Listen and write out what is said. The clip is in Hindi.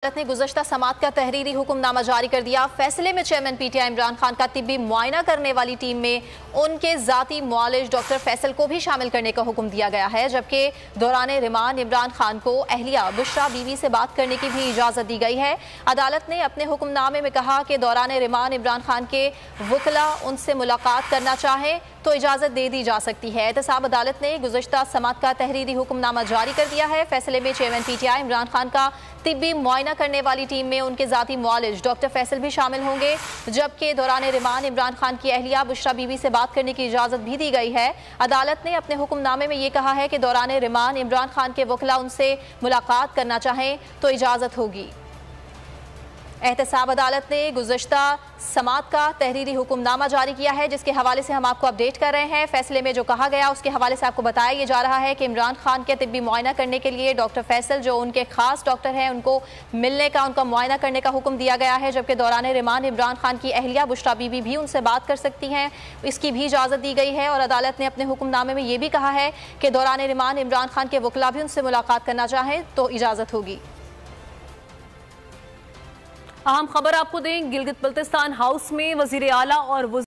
अदालत ने गुज़श्ता समात का तहरीरी हुक्मनामा जारी कर दिया। फैसले में चेयरमैन पीटीआई इमरान खान का तिब्बी मुआयना करने वाली टीम में उनके जाती मुआलिज डॉक्टर फैसल को भी शामिल करने का हुक्म दिया गया है, जबकि दौरान रिमांड इमरान खान को अहलिया बुशरा बीवी से बात करने की भी इजाज़त दी गई है। अदालत ने अपने हुक्मनामे में कहा कि दौरान रिमांड इमरान खान के वकला उनसे मुलाकात करना चाहें तो इजाज़त दे दी जा सकती है। एहतसाब अदालत ने गुज़श्ता समात का तहरीरी हुक्मनामा जारी कर दिया है। फैसले में चेयरमैन पीटीआई इमरान खान का तिब्बी मुआयना करने वाली टीम में उनके जाती मुआलिज डॉक्टर फैसल भी शामिल होंगे, जबकि दौरान रिमांड इमरान खान की अहलिया बुशरा बीवी से बात करने की इजाज़त भी दी गई है। अदालत ने अपने हुक्मनामे में ये कहा है कि दौरान रिमांड इमरान खान के वकला उनसे मुलाकात करना चाहें तो इजाज़त होगी। एहतसाब अदालत ने गुज़श्ता समात का तहरीरी हुक्मनामा जारी किया है, जिसके हवाले से हम आपको अपडेट कर रहे हैं। फैसले में जो कहा गया उसके हवाले से आपको बताया ये जा रहा है कि इमरान खान के तिब्बी मुआयना करने के लिए डॉक्टर फैसल जो उनके खास डॉक्टर हैं उनको मिलने का, उनका मुआयना करने का हुक्म दिया गया है, जबकि दौरान रिमांड इमरान खान की अहलिया बुशरा बीबी भी उनसे बात कर सकती हैं, इसकी भी इजाज़त दी गई है। और अदालत ने अपने हुक्मनामे में ये भी कहा है कि दौरान रिमांड इमरान खान के वकला भी उनसे मुलाकात करना चाहें तो इजाज़त होगी। अहम खबर आपको दें, गिलगित बल्तिस्तान हाउस में वजीर आला और